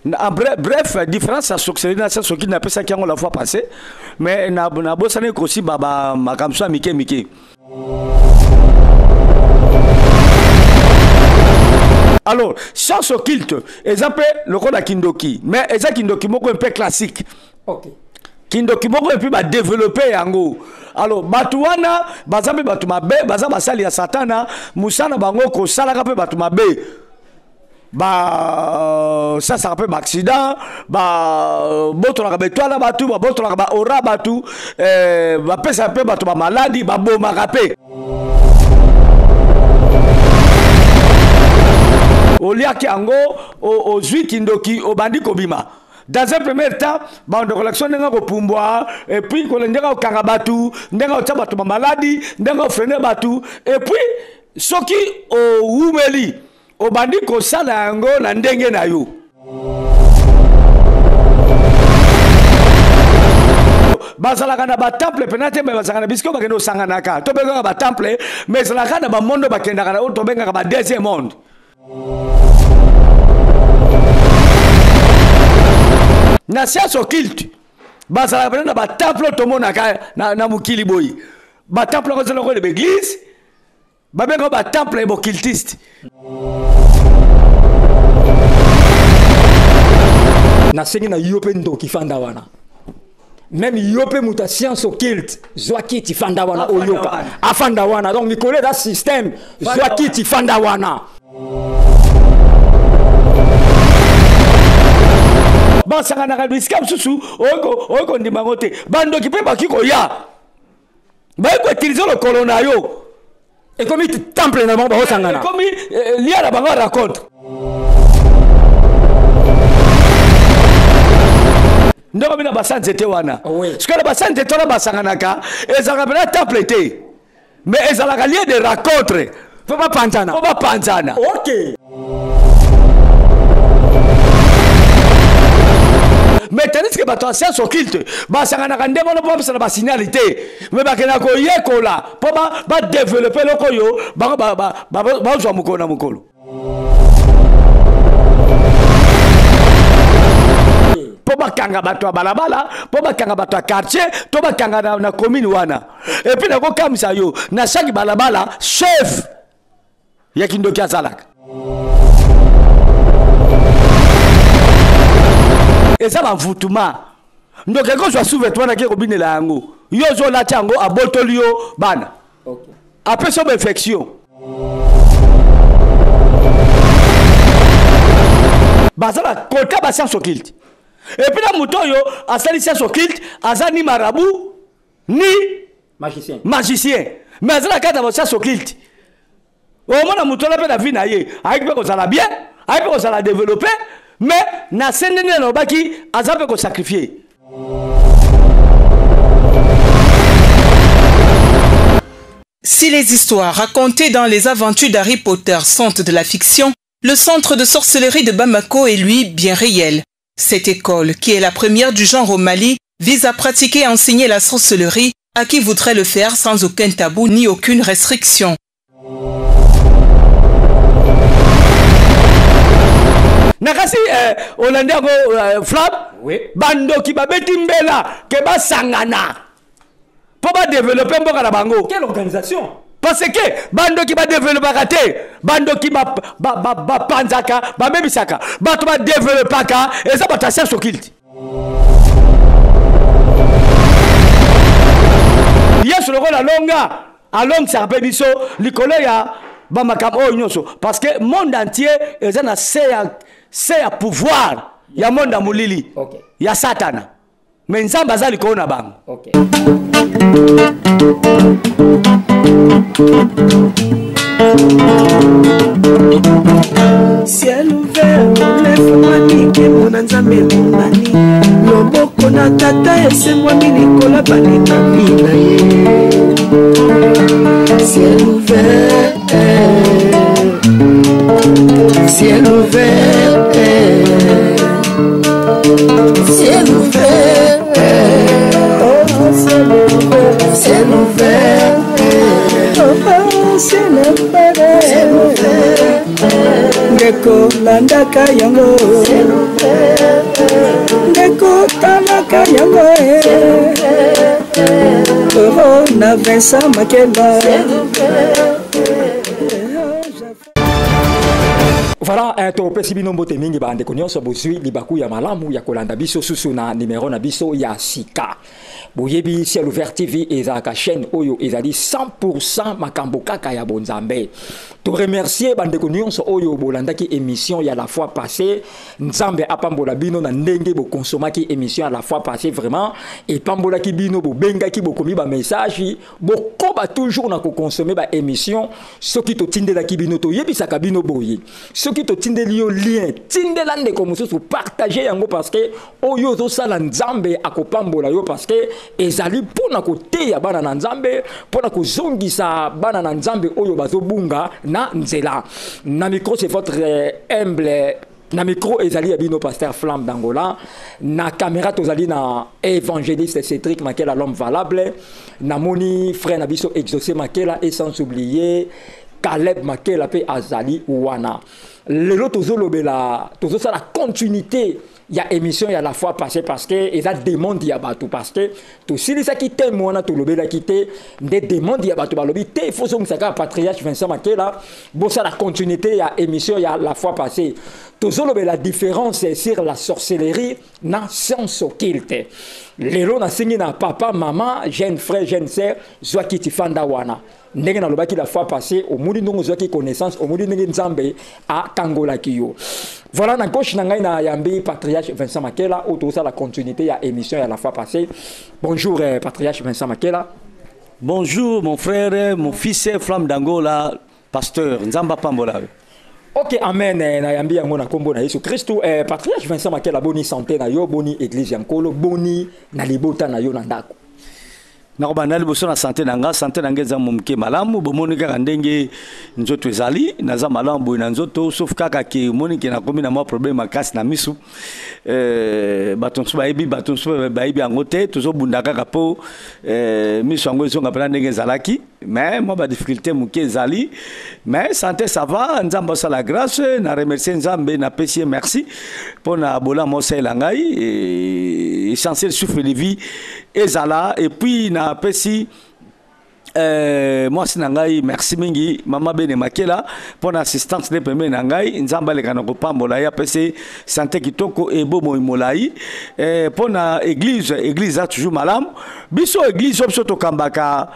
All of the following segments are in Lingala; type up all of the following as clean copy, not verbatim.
Bref, différence à sorcellerie dans ce qui n'a pas ça qui on la fois passé, mais na bossane aussi baba makamso mike. Alors, chance occulte, exemple le code à Kindoki, mais exact Kindoki moko un peu classique. OK. Kindoki moko un peu ba développer yango. Alors, batuana, bazambe batu mabe, bazamba sali ya satana, musana bango ko sala ka pe batu mabe. Ça rappelle accident, boto la betwala batu, boto la ora batu, pesa pe batu ba maladie, bo makape. Olia ki ango o zui kindoki o bandi kobima. Dans un premier temps, de collection n'enga ko pumbwa, et puis ko n'enga ko kanga batu, n'enga ko tsa batu ba maladie, n'enga ko freiner batu, et puis soki o umeli o bandi ko sala yango na ndenge na yo. Bazalaka na ba temple penate me bazalaka na bisko bakendo sanganaka. To benga ba temple mais zalaka na ba mondo bakendaka na to benga ba deuxième monde. Na science occulte bazalaka na ba temple to monaka na mukili boy. Ba temple ko zalaka de l'église. Ba benga ba temple occultiste. Na sengi na yope ndo kifanda wana. Même yope muta science occulte, zwaki ti fanda wana oyoka. Afanda wana. Donc ni connaît da système, zwaki ti fanda wana. Ba sanga na biskam susu, oko ndimangote. Bando ki pe ba kiko ya. Ba ko utiliser le colonna yo. Et comme il temple na bango sangana. Comme il y a la bango raconte. Ndoko bina basanze te wana. Parce que la basanze te la basanganaka, ezalaka bina temple te. Mais ezalaka lieu de rencontre. Faut pas panzana. Faut pas panzana. OK. Mais tandis que bato science occulte, basanganaka ndemo no pas na signalité. Mais bakena ko yekola, po ba développer loko yo, ba zo mukona mukolo. Po bakanga bato balabala, po bakanga bato quartier, to bakanga na commune wana. Et puis nako kamisa yo, na chaque balabala chef ya Kindoki azalaka. Et ça va voutuma. Donc quand je suis toi na ke ko binela yango. Yo zo la chango abotolio bana. OK. Après son infection. Bazala kota ba science occulte. Et puis la mouton a sali science occulte, azani marabout ni magicien. Magicien. Mais azala kata ba science occulte. Au moins la mouton la pe la vie na ye, avec pe ko sala bien, avec pe ko sala développer, mais na sendene no baki azape ko sacrifier. Si les histoires racontées dans les aventures d'Harry Potter sont de la fiction, le centre de sorcellerie de Bamako est lui bien réel. Cette école, qui est la première du genre au Mali, vise à pratiquer et enseigner la sorcellerie à qui voudrait le faire sans aucun tabou ni aucune restriction. Nakasi Olandiago Flap, oui. Bando ki babeti mbela ke ba sangana. Pour ba développer mboka na bango. Quelle organisation? Parce que bando ki ba développer kate, bando ki ba panzaka, ba mebisaka, ba to ba développer ka et ça ba ta science occulte. Yes le rôle à longa ça rappelle biso likolo ya ba makam o nyoso parce que monde entier ezana c'est à pouvoir ya monde mulili. OK. Ya satana. Mais nzamba za likolo na bango. OK. Ciel ouvert, lève-moi nique mon anzambe mongani. Loboko na tata ese moi minikola baninga mina ye. Ciel ouvert, ciel ouvert, ciel ouvert, ciel ouvert, ciel ouvert, ciel ouvert, Ndeko landaka yango, ciel ouvert, Makela, Vincent Makela. Voilà, topesi bino mbote mingi bandeko nyonso bozwi libaku ya malamu ya kolanda biso susu na numéro na biso ya sika. Boyebi Ciel Ouvert TV ezalaka chaîne oyo ezali 100% makambo kaka ya bonzambe. To remercier bandeko nyonso oyo bolandaki émission ya la fois passée. Nzambe apambola bino na ndenge bo consomaki émission ya la fois passée vraiment et pambolaki bino bo bengaki bo komi ba message bo koba toujours na ko consommer ba émission soki to tindelaki bino to yebisaka bino boye. Soki to tindeli yo lien tindela ndeko mususu partager yango parce que oyo zo sala nzambe akopambola yo parce que ezali pona koteya bana na nzambe pona kozongisa bana na nzambe oyo bazobunga na nzela. Na micro c'est votre humble na micro ezali abino pasteur Flamme d'Angola, na caméra tozali na évangéliste Cédric Makela l'homme valable, na moni frère Nabiso Exaucé Makela et sans oublier Caleb Makela pe azali wana. Lelo tozolobela tozosa la continuité il y a émission il y a la fois passée parce que ils a demandé ya bato parce que tout si les qui témoignent to lobela quitté des demandes ya bato balobi té il faut so musaka patriarche Vincent Makela bon ça la continuité il y a émission il y a la fois passée tozolobe la différence sur la sorcellerie na science occulte lelo na singi na papa maman jeune frère jeune sœur zwaki tifanda wana ndenge na lobaki la fois passée au mudi ndongo zwaki connaissance au mudi ndenge nzambe a kangola kiyo. Voilà na gauche na ngai na yambi patriarche Vincent Makela autour ça la continuité ya émission ya la fois passée. Bonjour patriarche Vincent Makela. Bonjour mon frère, mon fils Flamme d'Angola, pasteur Nzamba Pambola. Ok, amen. Na yambi yango na kombo na Yesu Kristo. Patriarche Vincent Makela boni santé na yo, boni église yankolo, boni na libota na yo na ndako. Nakobanda liboso na santé nanga za mumke malamu bomoni kaka ndenge nzoto ezali naza malamu boy na nzoto sauf kaka ke moni ke na komi na mo problème makasi na misu batonso bayibi yango te tozobunda kaka po misu yango ezonga pena ndenge ezalaki mais moi ba difficulté muke ezali mais santé ça va nzambe sa la grâce na remercier nzambe na pesi merci pour na bola mo sela ngai essentiel souffle de vie ezala et puis na pesi moi si nangai merci mingi mama bene Makela pour l'assistance de premier nangai nzamba le kanoko pambola ya pesi santé kitoko e bomo imolai pour na église a toujours malam biso église opso to kambaka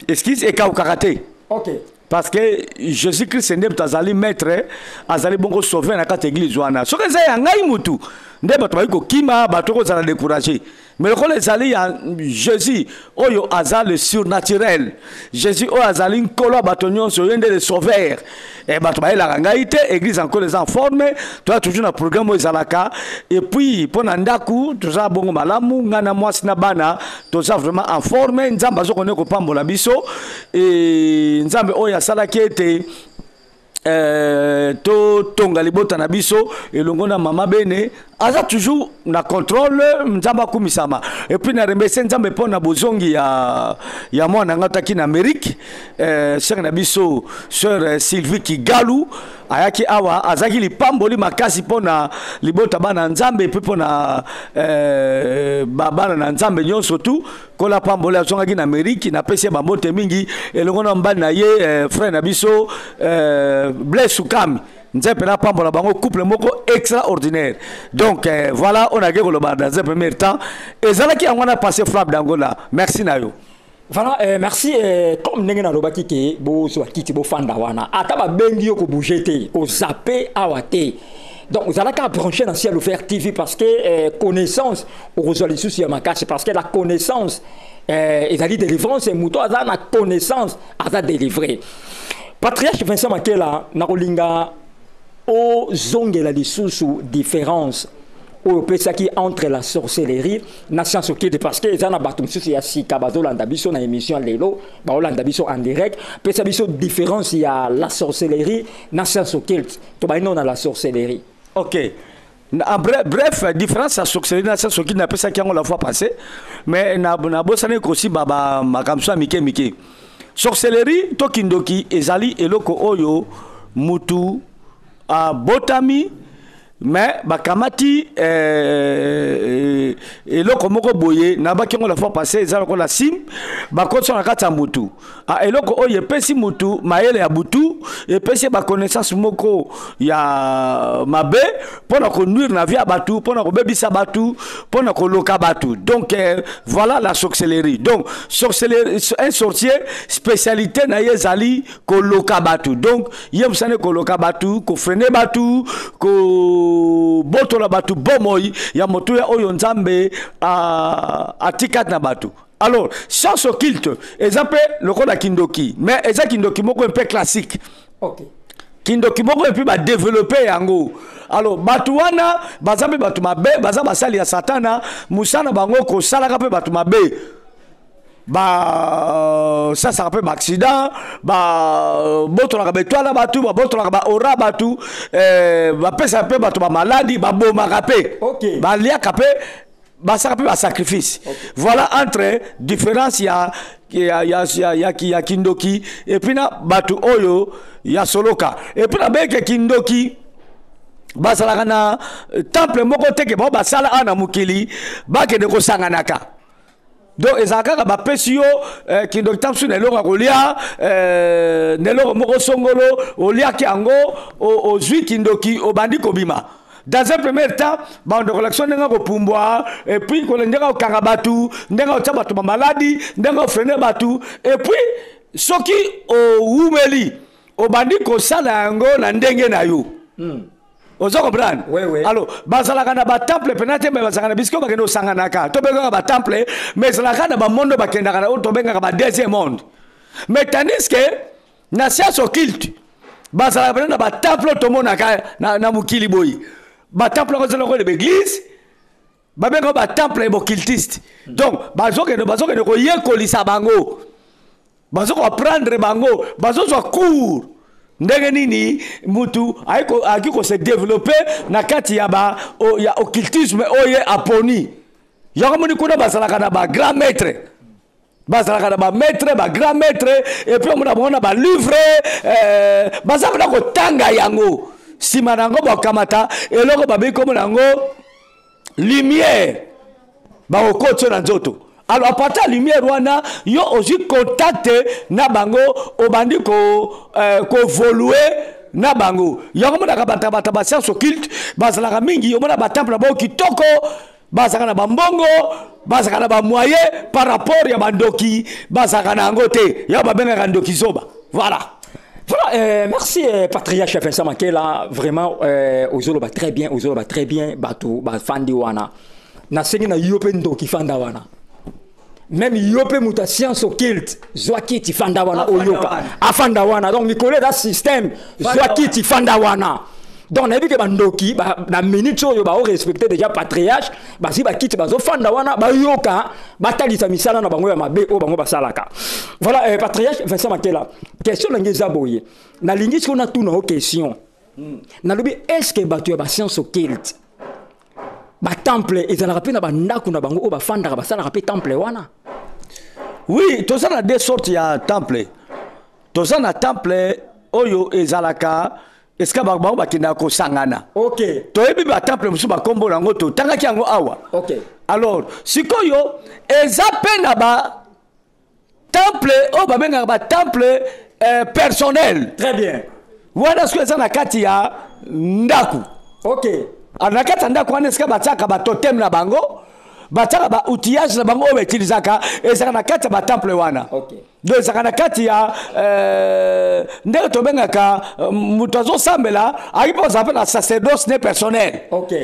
excuse e ka karaté. OK. Parce que Jésus-Christ est né azali maître azali bongo sauver na kati église wana so que ça ngai mutu nde bato bayiko kima bato ko zala décourager mais le rôle ezali ya Jésus oyo azali surnaturel Jésus oyo azali nkolo bato nyonso yende le sauveur et bato bayela ngai te église encore les en forme toi toujours na programme ezalaka et puis pona ndaku toza bongo malamu ngana mwasi na bana toza vraiment en forme nzamba zo kone ko pambola biso et nzambe oyo asala kete to tonga libota na biso elongo na mama bene aza toujours na contrôle nzamba kumisama et puis na remercier nzambe pona bozongi ya mwana ngataki na Amérique sœur na biso sœur Sylvie Kigalu ayaki awa azaki lipamboli makasi pona libota bana nzambe pe pona bana na nzambe nyonso tu kola pamboli azongaki na Amérique na pesi ba mbote mingi elongo na mbali na ye frère na biso Blaise Sukami nzempe na pambola bango couple moko extraordinaire donc voilà on a gagné le bar dans un premier temps et zalaki on a passé Flamme d'Angola merci na yo. Voilà, merci. Comme ndenge na lobaki ke bo so kiti bo fanda wana ata ba bengi yo ko bouger te ko zapper awate. Donc vous allez qu'à brancher dans Ciel Ouvert TV parce que connaissance au résolu souci à ma cache parce que la connaissance ils allaient délivrance et mouton a la connaissance a délivré. Patriarche Vincent Makela na rolinga o zongela lisusu différence au pesaki entre la sorcellerie na science occulte parce que ezana batum susu ya sika bazolanda biso na émission lelo baolanda biso en direct pesa biso différence ya la sorcellerie na science occulte to ba na la sorcellerie. OK. Bref, différence à sorcellerie na science occulte na pesa ki la fois passée mais na bosane ko si baba makamso mike sorcellerie to kindoki ezali eloko oyo mutu a botami mais bakamati eloko moko boye na baki ngo la fois passé ezala ko la sim bakotso na kata mutu eloko oye pesi mutu mayele ya butu epesi ba connaissance moko ya mabe pona ko nuire na vie batu pona ko bebisa batu pona ko loka batu. Donc voilà la sorcellerie. Donc sorcellerie, un sorcier spécialité na yezali ko loka batu. Donc yem sane ko loka batu ko freiner batu ko boto la batu bomoy ya moto ya oyo nzambe atikat na batu. Alors chance occulte exemple le code kindoki mais eza kindoki moko un peu classique. OK. Kindoki moko et puis ba développer yango. Alors batu wana bazambe batu mabe baza basali ya satana musana bango ko sala ka pe batu mabe. Ça rappelle accident boto la betwala batu boto la ora batu pesa pe batu maladie boma kapé ba lia kapé ça rappelle sacrifice. Voilà entre différence ya kindoki et puis na batu oyo ya soloka et puis na beke kindoki basala kana temple moko teke ba sala ana mukili ba ke de ko sanganaka. Donc ezaka ba pesio ki docteur su ne longa kolia ne longa moko songolo olia ki ango o zui kindoki obandi kobima. Dans un premier temps, ba de collection nga ko pumbwa et puis ko ndeka okanga batu ndeka otaba to maladie ndeka freiner batu et puis soki o umeli obandi ko sala ngo na ndenge na yo. Ozo comprendre? Oui, oui. Alors, bazalaka na ba temple penate mais bazalaka na bisko bakendo sanganaka. To benga ba temple mais bazalaka na ba monde bakendaka na to benga ba deuxième monde. Mais tandis que na science occulte bazalaka na ba temple to monaka na mukili boy. Ba temple ko zelo ko de église ba benga ba temple occultiste. Donc, bazoke ko yekolisa bango. Bazoko apprendre bango, bazozo cours. Ndenge nini mutu akiko se développer na kati ya ba ya occultisme oye aponi yako muni kuna basalaka na ba grand maître basalaka na ba maître ba grand maître et puis muna bona ba livre basaka ko tanga yango sima nango ba kamata eloko ba biko nango lumière ba okotso na nzoto. Alors à partir de la lumière wana yo aussi contacté na bango obandi ko volouer na bango yango mona kabata ba science occulte bazala mingi yo mona ba temple ba kitoko bazaka na bambongo bazaka na ba moyen par rapport ya bandoki bazaka na ngote ya ba benga ndoki zoba. Voilà. Voilà, merci patriarche Vincent Makela, vraiment ozolo ba très bien bato ba fandi wana na sengi na yope ndoki fanda wana. Même yope muta science occulte zwaki ti fanda wana oyoka afanda wana donc mikole da système zwaki ti fanda wana donc na bike bandoki na minute oyo ba respecter déjà patriarche basi ba kiti bazo fanda wana ba yoka batalisa misala na bango ya mabe o bango basalaka. Voilà patriarche Vincent Makela, question na ngeza boye na lingi ko na tuna o question na lobi est-ce que batu ya ba science occulte ba temple ezalaka pe na bandaku na bango o ba fanda ba salaka pe temple wana? Oui, tout ça a deux sortes ya temple. Tout ça na temple oyo ezalaka eska ba ba kinda ko sangana. OK. To ebi ba temple musu ba kombo nango to tanga ki yango awa. OK. Alors, sikoyo ezape na ba temple o ba benga ba temple personnel. Très bien. Wana ce que ça na kati ya ndaku. OK. Anakata ndaku wana eska bataka ba totem na bango. Bataka ba outillage na bango o utilizaka ezaka na kati ba temple wana. OK. Donc ezaka na kati ya ndenge to bengaka mutu azo sambela aipo za la sacerdoce ne personnel. OK.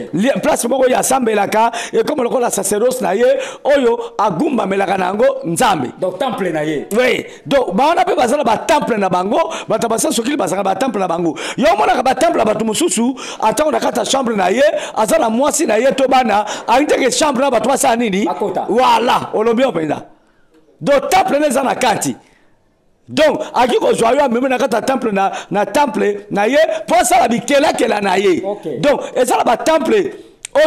Place moko ya sambelaka et comme le la sacerdoce na ye oyo agumba melaka nango nzambe. Donc temple na ye. Oui. Donc baona pe bazala ba temple na bango batabasa sokili bazaka ba temple na bango. Yo mona ka ba temple na batu mususu atango na kata chambre na ye azala mwasi na ye to bana aiteke chambre na batu basa nini? Voilà, olobi openda. Donc temple neza na kati. Donc akiko joyeux même na kata temple na temple na ye pour ça la bikela kela na ye. Okay. Donc et ça la ba temple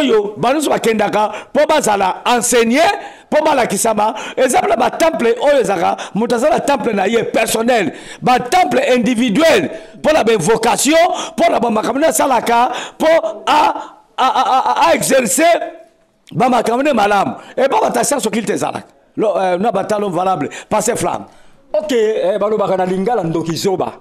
oyo banusu bakendaka po bazala enseigner po balakisama exemple ba temple oyo ezaka mutazala temple na ye personnel ba temple individuel pour la vocation pour la makamana salaka pour à exercer ba makamana malam et pas batassion sur qu'il te zalaka na batalon valable passer flamme. OK, balo bakana lingala ndoki zoba.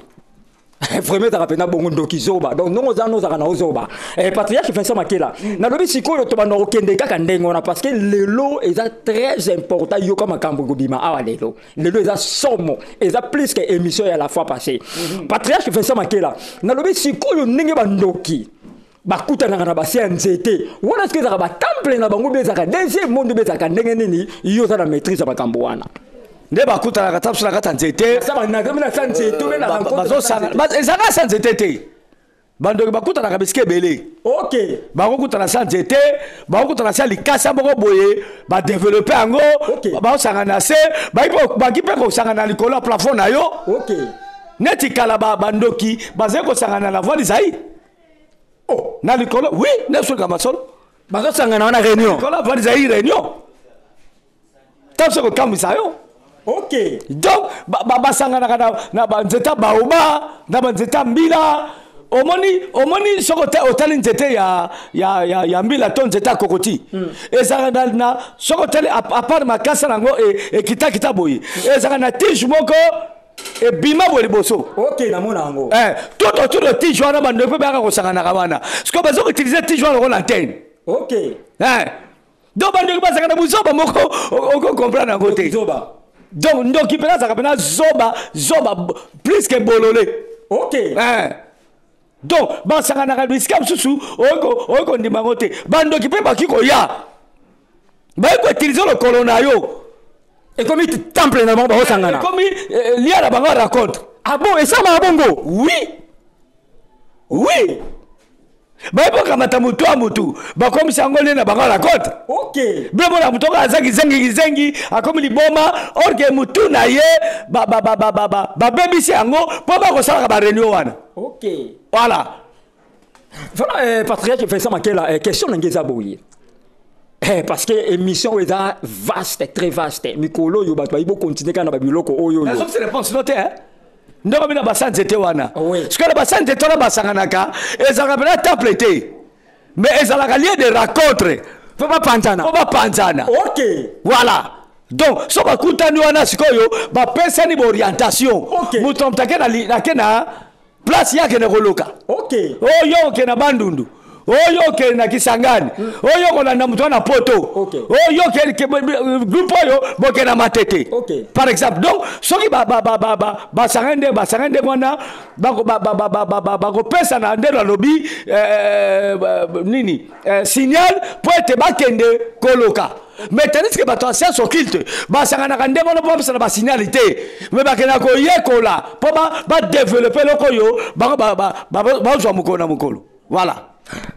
Vraiment ta rapena bongo ndoki zoba. Donc non ozano za kana ozoba. Patriarche Vincent Makela. Na lobi sikoyo to bana okende kaka ndengo na parce que lelo est très important yo kama kambo gobima awa lelo. Lelo est somo, est plus que émission à la fois passée. Patriarche Vincent Makela. Na lobi sikoyo ndenge bandoki. Bakutana na basia nzete. Wana ce que za ba temple na bango bezaka deuxième monde bezaka ndenge nini yo za na maîtrise ba kambo wana. Nde bakutana katapu na kata nzete ezaka sa nzete te bandoki bakutana kabiske bele OK bakokutana sa nzete bakokutana sa likasa moko boye badevelope yango baosangana se baki mpe kosangana likolo ya plafond na yo OK neti kala bandoki bazali kosangana na voile ezai na likolo oui nesolika masolo bazosangana wana réunion likolo ya voile ezai réunion tapse kokambwisa yo. OK. Donc, basangana na banzeta baoba, na banzeta mbila. Omoni sokote hôtel nzete ya mbila ton nzeta kokoti. Ezanga na sokote à part makasa nango e kita boyi. Ezanga na tige moko e bima bo liboso. OK na mona ngo. Tout autour de tige wana bando pe baka kosangana kabana. Ce que bazo utiliser tige wana ko l'antenne. OK. Donc bando basangana buzoba moko on comprendre na côté. Zoba. Donc, il peut y zoba plus que bololé. OK. Donc, basangana biskam susu, oko ndimangote. Bando qui peut pas qui koya. Ba ko utiliser le colonayo. Et comme il temple na bango basangana. Comme lié la bango raconte. Ah bon, et ça ma bongo? Oui. Baipo kamata mutu amutu bakomi sangole na bangala kote. OK. Bebo na mutoka azaki zengi akomi liboma orke mutu na ye ba bebisi yango po ba kosala ba réunion wana. OK. Voilà. Voilà patriarche Vincent Makela question ngeza boye. Parce que émission est vaste, très vaste. Mikolo yo ba ibo continuer kana ba biloko oyo. La seule réponse note hein. Ndoko bina basante te wana. Parce que basante te na basanganaka ezaka bina temple te. Mais ezalaka lieu de rencontre. Faut pas panzana. OK. Voilà. Donc so bakutani wana sikoyo ba pesani ba orientation. Muto mtake na place yake ne koloka. OK. Oyo ke na Bandundu. Oyo ke na Kisangani. Oyo ko na mtu na Poto. Oyo ke groupe oyo boke na Matete. Par exemple, donc soki basangende wana bako pesa na ndelo lobi nini signal pour être bakende koloka. Maintenant ce que bato science occulte basangana ka ndemo no pesa na signalité mais bakena ko yekola pour ba développer lokoyo ba zo mukolo.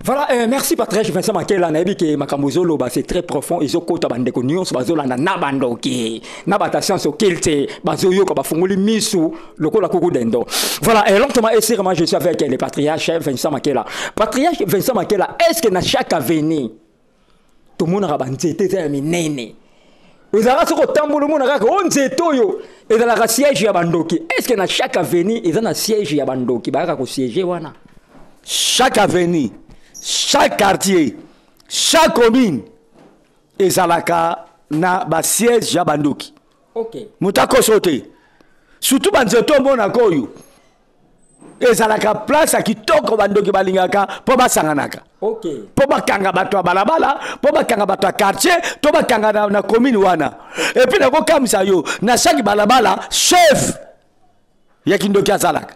Voilà, merci Patriarche Vincent Makela na ebike makambozolo c'est très profond ils ont kota bandeko nyonso bazolanda na bandoki na batation so kilte bazoyo ko bafunguli misu lokola kuku dendo. Voilà, et longtemps moi je suis avec le patriarche Vincent Makela. Patriarche Vincent Makela, est-ce que na chaque avenue tout le monde a banzete za minene vous avez ce que tambour le monde a on zetoyo et dans la siège ya bandoki est-ce que na chaque avenue ils ont un siège ya bandoki ba ko siège wana. Chaque avenue, chaque quartier, chaque commune, ezalaka na ba siège ya bandoki. OK. Mutako sote. Surtout banzeto mona koyo. Ezalaka place a kitoko bandoki balingaka po basanganaka. OK. Po bakanga bato ya balabala, po bakanga bato ya quartier, to bakanga na commune wana. Et puis nako kamisa yo na chaque balabala chef ya kindoki azalaka.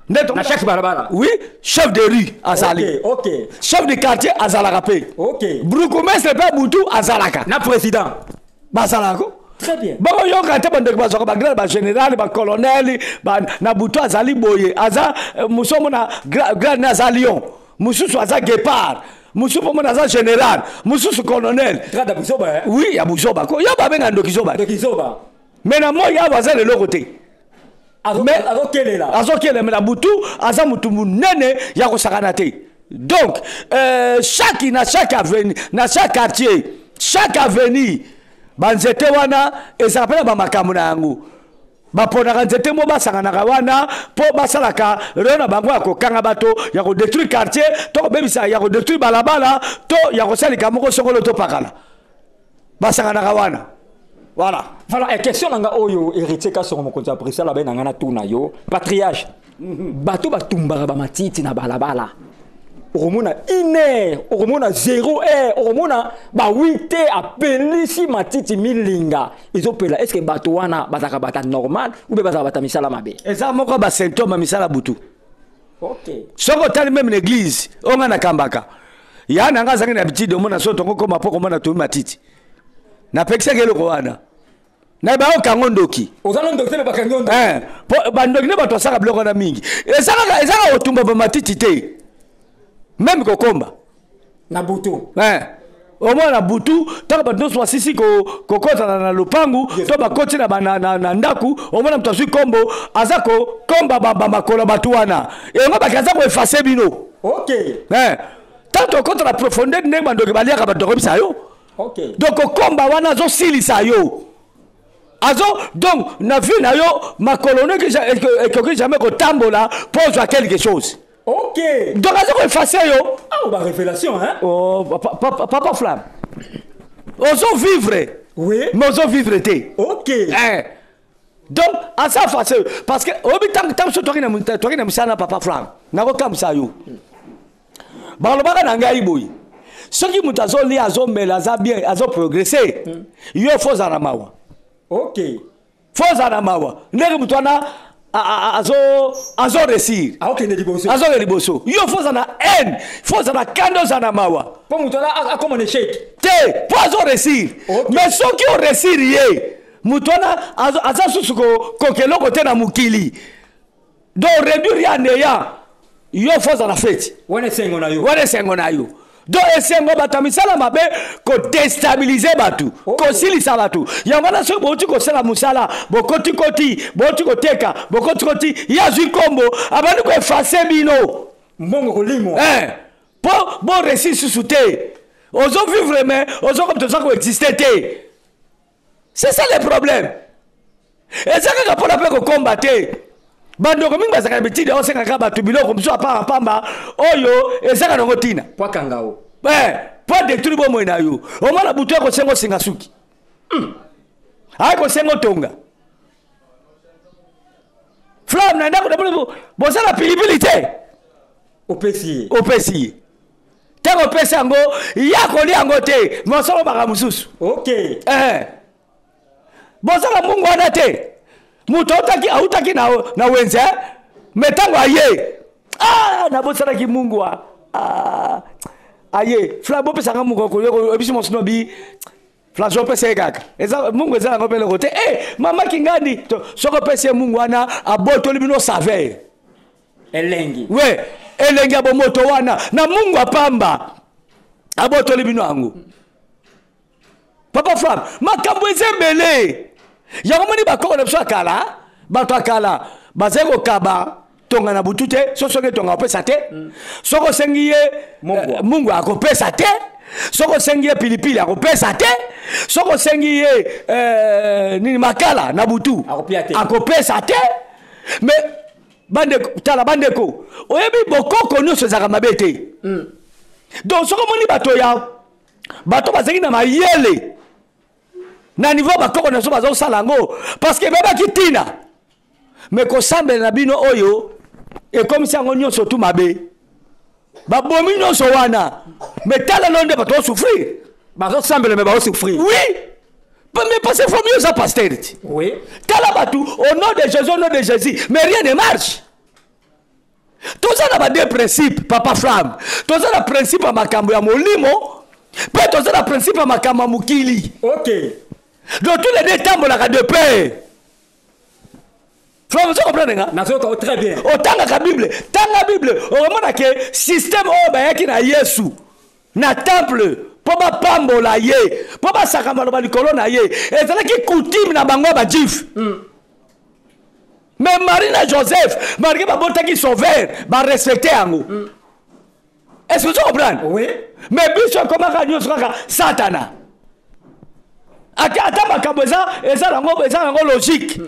Na chaque balabala. Oui, chef de rue azali. OK. Chef de quartier azalaka pe. OK. Brukomestre pe butu azalaka. Na président bazalako. Très bien. Bon yo ka te bande bazaka ba grand ba général ba colonel ba na butu azali boye aza musomo na grand na azalion. Mususu aza guépard. Mususu mo na aza général. Mususu colonel. Trada buzoba. Oui, ya buzoba ko. Yo ba benga ndokizoba. Ndokizoba. Mais na mo ya baza le côté. Azokele mais la butu aza mutu munene ya kosakana te. Donc, chaque avenue, dans chaque quartier, chaque avenue, banzete wana, et ça s'appelle Bamakamuna yango. Baponaka nzete mo basanganaka wana po basalaka rona bango ya kokanga bato ya ko détruire quartier to bebisa ya ko détruire balabala to ya ko salika moko sokolo to pakala basanganaka wana voilà voilà question nanga oyo héritier ka soko mokonza prisa la benanga na tuna yo patriarche bato batumbaka ba matiti na balabala oromona 1 heure oromona 0 heure oromona ba 8 heures apelisi matiti milinga ezopela est-ce que bato wana bazaka bata normal ou be bazaka bata misala mabe eza moko ba symptôme misala butu OK soko tali même l'église onga na kambaka ya nanga zangi na bitide omona so tongo koma poko mona to matiti na pekisa kelo ko wana na ba okango ndoki ozalo ndoki te ba kango ndoki ba ndoki ne bato saka bloko na mingi ezaka otumba ba matiti te même kokomba na butu au moins na butu tant que nous sisi kokota na lopangu to ba koti na ndaku au moins mtu kombo azako komba ba makolo batuana et on ba kaza ko effacer bino OK tant contre la profondeur ne bandoki baliaka batoko bisa yo OK donc komba wana zo silisa yo azo donc na vu na yo makolo ne que jamais ko tambola pose à quelque chose OK. Donc, on effacer yo. Ah, bah révélation, hein? Oh, papa Flamme. Osons vivre. Oui. Mais osons vivre té. OK. Donc, à ça face parce que obi tam so toki na musana papa Flamme. Na ko kam sa yo. Ba lo baka na ngai boy. Soki mutazo li azo mela za bien azo progresser. Yo foza na mawa. OK. Foza na mawa. Ndenge mutwana azo réussir. Ah OK, ndeliboso. Azo liboso. Yo foza na haine, foza na kando za na mawa. Po mutwana comme un échec. Te, po azo réussir. Okay. Mais ceux qui ont réussir yé, mutwana azo susuko kokelo kote na mukili. Donc réduire ya néant. Yo foza na fête. Wane sengo na yo. Wane sengo na yo. Donc esengo batamisala mabe ko déstabiliser batu ko silisa batu yangana so boti ko sala musala bokoti koti boti ko teka bokoti koti ya zikombo abandi ko effacer bino mbongo ko limo bon récit susouté ozo vivre mais ozo comme ça ko exister té c'est ça le problème et ça que pour la paix ko combattre bando ko mingi bazaka bitide o senga ka batu biloko mso apara pamba oyo ezaka nango tina kwa kangao pas détruire bo moina yo o mala butu ko sengo singa suki ay ko sengo tonga Flamme na ndako de bo sala pilipilité opesi tango pesa yango ya ko li yango te mo solo baka mususu OK bo sala mungu ana te muto autaki na wenze metango aye na bosala ki mungu aye Flabo pesa nga mungu ko ebisi mosino bi Flajo pesa kaka eza mungu eza ngo pele kote mama kingandi soko pesa mungu wana aboto libino saver elengi elengi abo moto wana na mungu apamba aboto libino angu papa Flamme makambo ezembele yango moni bakoko na biso akala bato akala bazeko kaba tonga na butute sosoke tonga opesa te soko sengi ye mungu akopesa te soko sengi ye pilipili akopesa te soko sengi ye nini makala na butu akopesa te mais bandeko oyebi bokoko nyonso ezaka mabe te donc soko moni bato bazangi na mayele na niveau bakoko na so bazo salango parce que beba kitina mais ko sambe na bino oyo et comme ça on nyonso tout mabe ba bomi nyonso wana mais tala londe ba to souffrir bazo sambe mais ba souffrir oui mais parce que faut mieux ça pasteur oui tala batu au nom de Jésus mais rien ne marche tout ça na deux principes papa Flamme tout ça na principe à makambo ya molimo peut tout ça na principe à makambo mukili OK. Donc tous les deux tambolaka de paix. Frère, vous comprenez nga? Nazoka très bien. Otanga ka Bible, tanga Bible. O mona ke système o ba yaki na Yesu. Na temple po ba pambola ye, po ba sakamba lo ba likolo na ye. Ezala ki coutume na bango ba jif. Mais Marie na Joseph, Marie ba botaki sauveur, ba respecter yango. est-ce que tu comprends? Oui. Mais biso comment kanyo sokaka satana ata makambo eza nango logique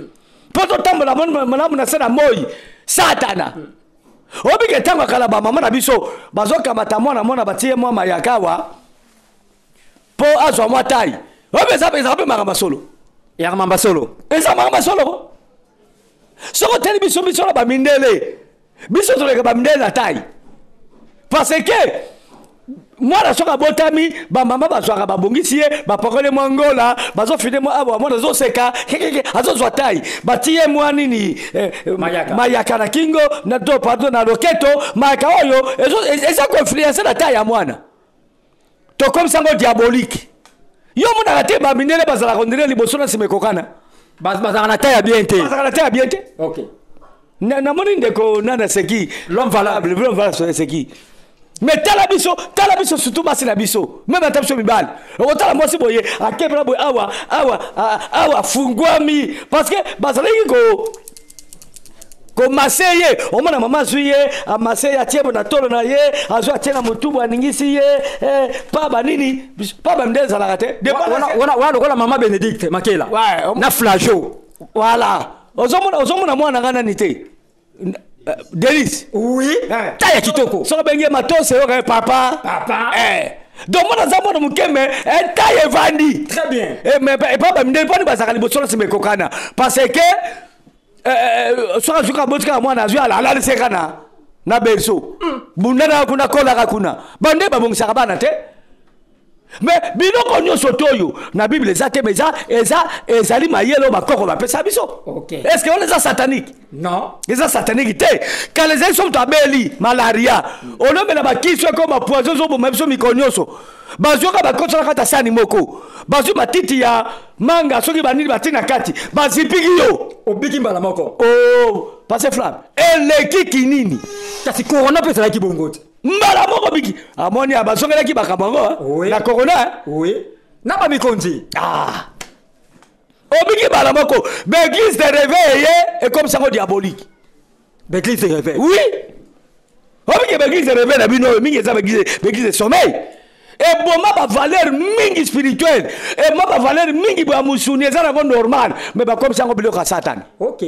po totambola malamu na se na moi satana obike ntango akala bamama na biso bazokamata mwana batie mwa mayakawa po azwa mwa tai obe eza mpe makambo solo ya mamba solo eza makambo solo soko teli biso na bamindele biso toleka bamindele na tai parce que mwana soka botami bamama bazwaka babongisi ye bapokole mwa ngola bazofide mwa abo mwana azoseka azozwa tai batie mwa nini mayaka na kingo na to pardon na loketo mayaka oyo eza koinfluence na tai ya mwana to comme sango diabolique yo mona kate baminele bazala kondire liboso na simekokana bazala na tai ya bien te OK na moni ndeko nana seki l'homme valable seki mais tala biso surtout basi na biso même ata biso mibali okotala mwasi boye akebra boye awa fungwami parce que bazalaki ko maseye omona mama zuye amaseye atiebo na tolo na ye azo atie na mutubu aningisi ye paba nini paba mdeza la kate wana lokola mama Benedict Makela na flajo voilà ozomona mwana ngana nite Delis. Oui. Taya kitoko. So bengi matose yo papa. Donc mon azamo mukeme taye vandi. Très bien. Mais papa mndeli poni bazaka liboso se mekokana parce que so azuka botika mwana azu ala sekana na berso. Bundana kuna kola kuna. Bande babongisaka bana te. Mais biloko nyonso toyo na Bible ezate meza ezali mayelo bakoko bapesa biso. OK. Est-ce que on est satanique? Non. Eza satanique te. Quand les gens sont abeli malaria, on a ba kiso comme poison zo bomba biso mikonyoso. Bazoka bakotsa kata sani moko. Bazu matiti ya manga soki banini batina kati. Bazipigi yo. Obiki mbala moko. Oh, passez flamme. Elle kiki nini? Kasi corona pesa la kibongote. Mbala moko biki. Amoni abasongela ki bakabango. La corona? Oui. Na ba mikonzi. Obiki bala moko. L'église de réveil est comme ça diabolique. L'église de réveil. Oui. Obiki l'église de réveil na bino mingi za l'église de sommeil. Et bon ma valeur mingi spirituelle et ma valeur mingi ba musuni za na normal mais ba comme ça ngo biloko satan. OK.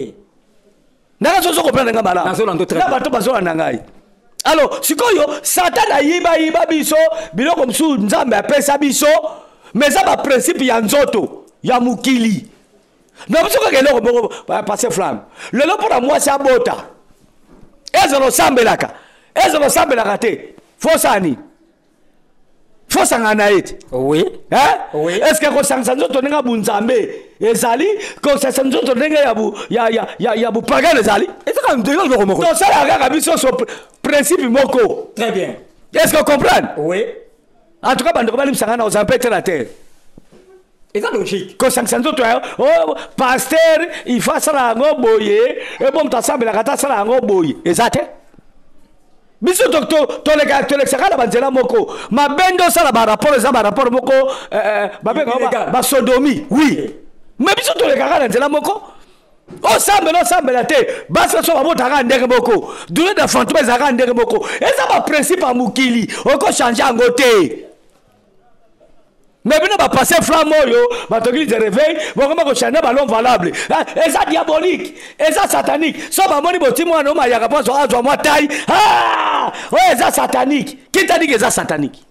Nanga zo comprendre nga mala. Na bato bazola nangai. Alors, sikoyo Satan ayiba biso biloko msu nzambe apesa biso mais ça ba principe ya nzoto ya mukili. Na biso ka keloko boko passer flamme. Le lo pour moi ça bota. Ezolo sambelaka. Ezolo sambelaka te. Fosani. Fosangana eti. Oui. Hein? Oui. Est-ce que ko sangsa nzoto nenga bunzambe ezali ko sangsa nzoto nenga ya bu pagan ezali? Est-ce que ndelo zo komoko? Donc ça la ga biso so principe moko. Très bien. Est-ce que vous comprenez? Oui. En tout cas, bande ko balim sangana aux empêtres la terre. Et ça logique. Ko sangsa nzoto oh pasteur il fa sala ngo boye e bom ta sambela kata sala ngo boye. Ezate? Biso docteur toleka sakala banzela moko mabendo sala ba rapport za ba rapport moko ba sodomie oui mais biso toleka kala nzela moko o sambela te basa so babotaka ndenge moko dure de fantôme ezaka ndenge moko eza ba principe a mukili oko changer ngo te mais bino ba passer flamme oyo ba tokili de réveil bokoma ko changer ballon valable eza diabolique eza satanique so ba moni botimo no ma yaka poso azwa moi taille oh eza satanique qui t'a dit que eza satanique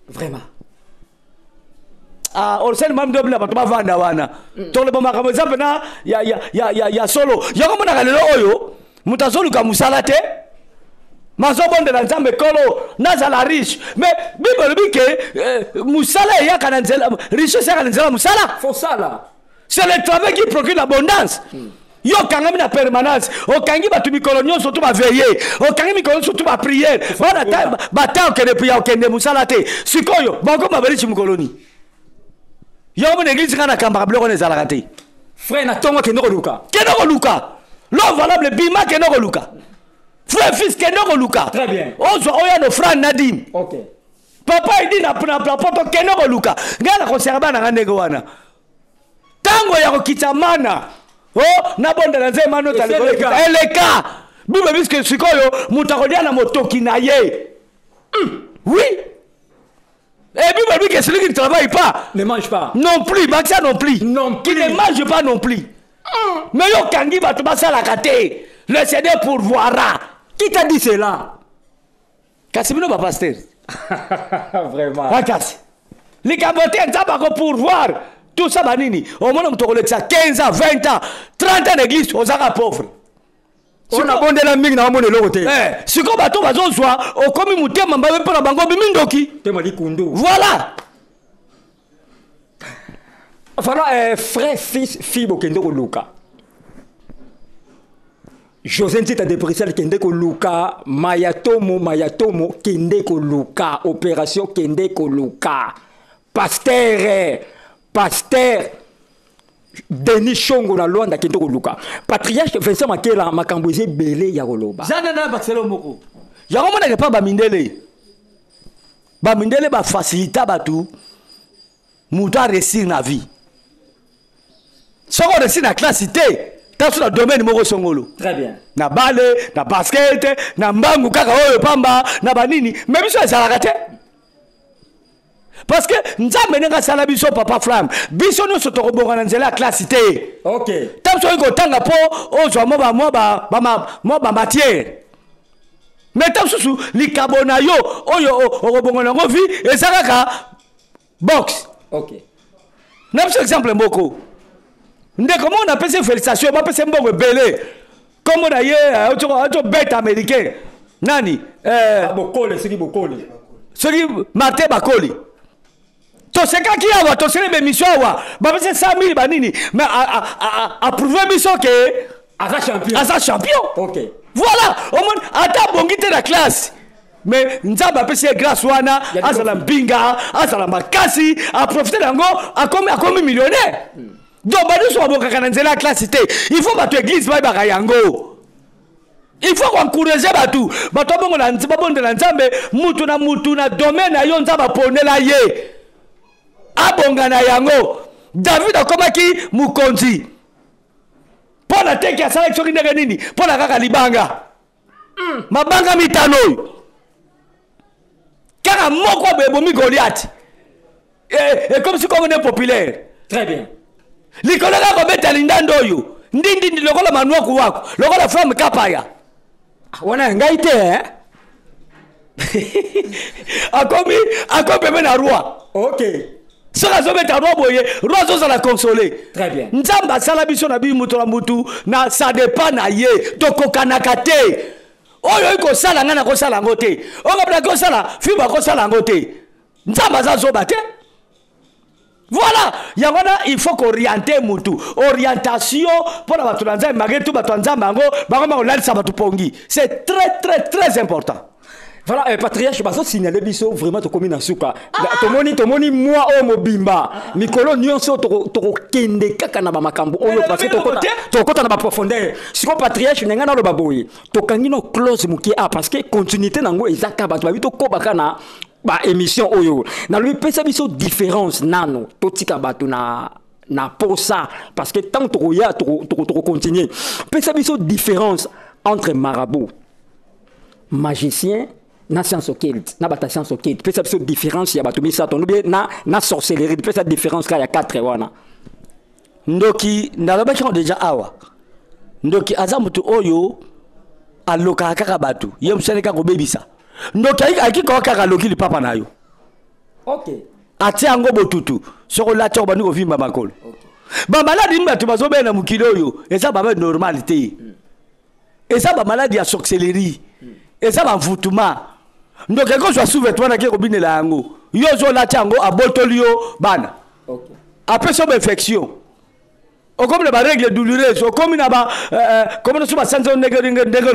vraiment on sait même double ba to ba vanda wana to le ba makambo exemple na ya solo yako mona kalelo oyo mutazolu ka musala te mazobonde na nzambe kolo nazala riche mais bible bike musala ya kana nzela richesse ya kana nzela musala faut ça là c'est le travail qui procure l'abondance yo kangami na permanence okangi batu mikolo nyonso to ba veiller okangi mikolo nyonso to ba prière bana ta bata okende prière okende musala te sikoyo bako mabalichi mukoloni yo mo église kana kamba bloko nezala te frère na tongo kendo ko luka l'homme valable bima kendo ko luka frère fils kendo ko luka très bien ozo oya no frère nadim OK papa il dit na poto kendo ko luka ngala ko serba na ngandego wana tango ya ko kitamana oh na bonda na nzema no taliko eleka bible biske sikoyo mutakodia na motoki na ye Oui. Et puis, lui, que celui qui ne travaille pas. Ne mange pas. Non plus, Maxia non plus. Non Qui plus. ne mange pas non plus. Mais yo, Kangi, va te passer à la kate. Le CD pourvoira. Qui t'a dit cela? Casimino va pasteur. Vraiment. Akasi. Les cabotés, ça va pourvoir. Tout ça, banini. Au moins, on te ça 15 ans, 20 ans, 30 ans d'église, aux arabes pauvres. On a bon de la mine dans mon côté. Si on bateau va zozoa, au comme mouté, mamba pour la bango bimindoki. Te m'a dit Kundu. Voilà. Voilà, frère, fils, fille, Bokendo Luka. José Ntita de Bruxelles, Kendeko Luka, Mayatomo, Kendeko Luka, opération Kendeko Luka. Pasteur, Denis Chongo na Luanda Kendeko Luka. Patriarche Vincent Makela, Makambouze Belé Yaroloba. Zanana Baxelo Moko. Yaroma n'a pas Bamindele. Bamindele va faciliter Batou. Mouta réussir na vie. Si on réussit na classe cité. Dans le domaine de Songolo. Très bien. Na ballet, na basket, na mbangu kaka oyo pamba, na banini. Mais biso ezalaka te. Parce que nzambe nenga sala biso papa flamme. Biso no soto kobonga na nzela classe te. OK. Tamso ko tanga po ozwa mo ba matière. Mais tamso likabona yo oyo okobonga na ngovi ezalaka box. OK. Na biso exemple mboko. Comment on appelle ces félicitations? On appelle ces mbongo belé. Comme on a eu un bête américain. Nani? Bokole, c'est qui Bokole? C'est qui Martin Bakoli. To c'est qui a wa to c'est les missions wa. Ba c'est 100 000 banini. Mais approuver mission que Asa champion. Asa champion. OK. Voilà. Au moins ata bongite la classe. Mais nzamba appelle grâce wana azala mbinga, azala makasi, a profiter dango a comme millionnaire. Donc, la classe, il faut que l'église soit yango. Il faut encourager Batou. Batou bongo na nzamba bonde na nzambe mutu na domaine ayo nzamba ponela ye. Abonga na yango. David akomaki mukonzi. Pona teki ya sala choki ndenge nini? Pona kaka libanga. Mabanga mitano. Kaka moko bomi Goliath. Et comme si on est populaire. Très bien. Likola ko beta lindando yo. Ndindi lokola manuaku wako. Lokola femme kapaya. Wana ngai te akomi na roi. OK. Soka zo beta roi boye, roi zo la consoler. Très bien. Nzamba sala biso na bi mutu na mutu na ça dépend na ye to kokanaka te. Oyo iko sala ngana ko sala ngote. Oka bla ko sala, fiba ko sala ngote. Nzamba za zo bate. Voilà, il faut qu'orienter mutu. Orientation pour la batulanza magetu batuanza mango, bango lalisa batupongi. C'est très important. Voilà, patriarche baso signaler biso vraiment to komi na suka. Tomoni moi o mobimba. Mikolo nyonso to kende kaka na ba makambo oyo parce que to kota na ba profondeur. Siko patriarche nenga na lo baboyi. To kangino close muki parce que continuité nango ezaka bato babito ko bakana ba émission oyo na lui pesa biso différence nano totika bato na posa parce que tant to ya to continuer pesa biso différence entre marabout magicien na science occulte na bata science occulte pesa biso différence ya bato misa to na sorcellerie pesa différence ka ya 4 wana ndoki ndalaba chako déjà awa ndoki azamutu oyo aloka kaka bato ye msane ka ko bebisa ndoki akiko kaka loki li papa nayo. OK. Ati ango botutu soko la toko bani ko vimba makolo. Ba maladi mbatu bazobe na mukilo yo eza ba normalité. Eza ba maladi ya sorcellerie. Eza ba mvutuma. Ndoki ko so souvetwa na ke ko binela yango. Yo zo la tango abotolio bana. OK. Après son infection. O comme les règles douloureuses, o comme na ba comme no suba sanzo ndege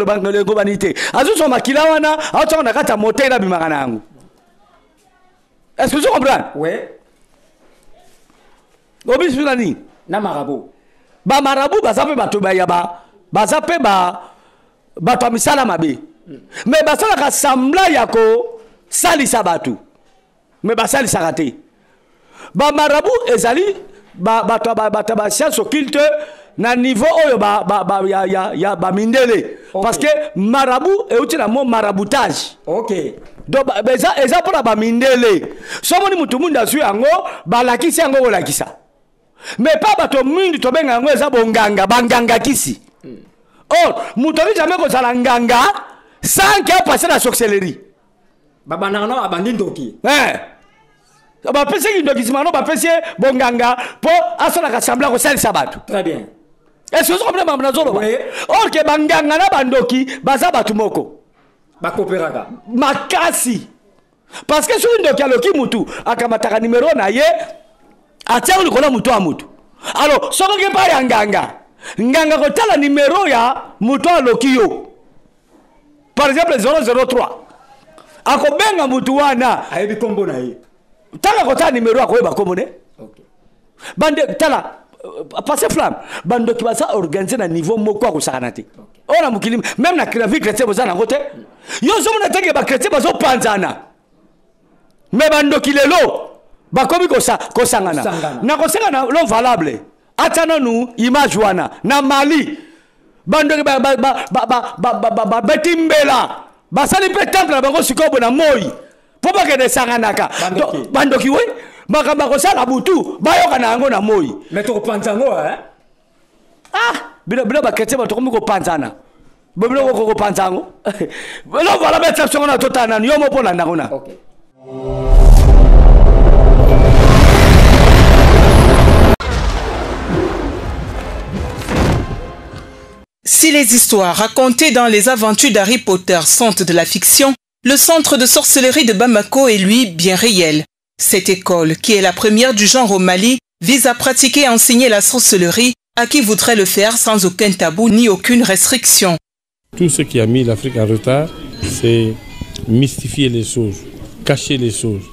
bango go banité. Azu so makila wana, azo na kata moteur na bimaka nango. Est-ce que tu comprends? Oui. Obi sunani na marabout. Ba marabout bazape bato ba yaba. Bazape bato misala mabe. Mais basala ka sambla yako salisa batu. Mais basalisa raté. Ba marabout ezali ba science occulte na niveau oyo ba mindele parce que marabout euti na mo maraboutage. OK. Donc eza pour ba mindele. Somoni mutu munda su yango balakisi yango kolakisa. Mais pas bato mingi to benga yango eza bonganga banganga kisi. Or mutu jamais ko sala nganga sans qu'il passe la sorcellerie. Baba nano abandi ndoki. Ba pese ki ndoki simano ba pese bonganga po asola ka sambla ko salisa bato. Très bien. Est-ce que vous comprenez ma zolo? Or que banganga na bandoki baza batu moko. Ba coopéraka. Makasi. Parce que sur ndoki aloki mutu akamataka numéro na ye atia ulikola mutu a mutu. Alors soko ke pa ya nganga ko tala numéro ya mutu aloki yo. Par exemple 003. Ako benga mutu wana ayebi kombo na ye. Tala ko tala numéro akoyeba kombo ne? OK. Bande tala passé flamme bando qui va ça organiser na niveau moko ko sakana te. On mukili même na vie chrétien bozana ngote. Yo zo mona tenge ba chrétien bazo panzana. Mais bando ki lelo ba komi ko sangana. Na ko sangana lo valable. Atana nu image wana na Mali. Bando ba betimbela. Ba sali pe temple na bango sikobo na moi. Po ba ke de sanganaka. Bando ki we makamba ko sala butu bayoka na yango na moi. Mais to panzango hein? Bila ba chrétien ba to komi ko panzana. Bila ko panzango. Lo voilà ba exception na totana yo mo pola ndakona. OK. Si les histoires racontées dans les aventures d'Harry Potter sont de la fiction, le centre de sorcellerie de Bamako est lui bien réel. Cette école, qui est la première du genre au Mali, vise à pratiquer et enseigner la sorcellerie à qui voudrait le faire sans aucun tabou ni aucune restriction. Tout ce qui a mis l'Afrique en retard, c'est mystifier les choses, cacher les choses.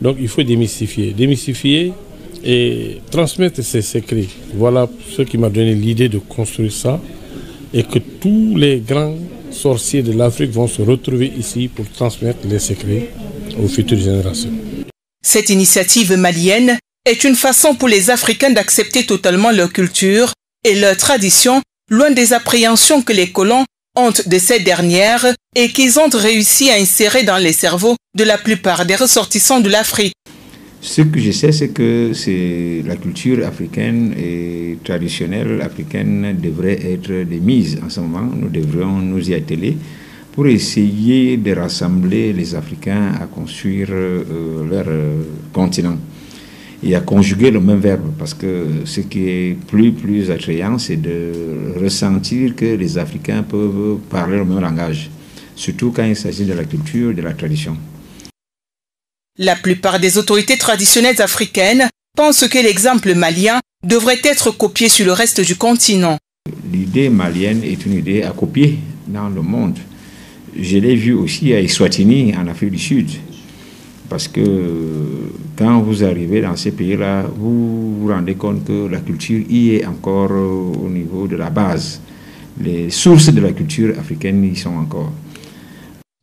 Donc il faut démystifier et transmettre ces secrets. Voilà ce qui m'a donné l'idée de construire ça et que tous les grands sorciers de l'Afrique vont se retrouver ici pour transmettre les secrets aux futures générations. Cette initiative malienne est une façon pour les Africains d'accepter totalement leur culture et leur tradition, loin des appréhensions que les colons ont de ces dernières et qu'ils ont réussi à insérer dans les cerveaux de la plupart des ressortissants de l'Afrique. Ce que je sais, c'est que la culture africaine et traditionnelle africaine devrait être de mise en ce moment. Nous devrions nous y atteler pour essayer de rassembler les Africains à construire leur continent et à conjuguer le même verbe, parce que ce qui est plus attrayant, c'est de ressentir que les Africains peuvent parler le même langage, surtout quand il s'agit de la culture, de la tradition. La plupart des autorités traditionnelles africaines pensent que l'exemple malien devrait être copié sur le reste du continent. L'idée malienne est une idée à copier dans le monde. Je l'ai vu aussi à Eswatini, en Afrique du Sud. Parce que quand vous arrivez dans ces pays-là, vous vous rendez compte que la culture y est encore au niveau de la base. Les sources de la culture africaine y sont encore.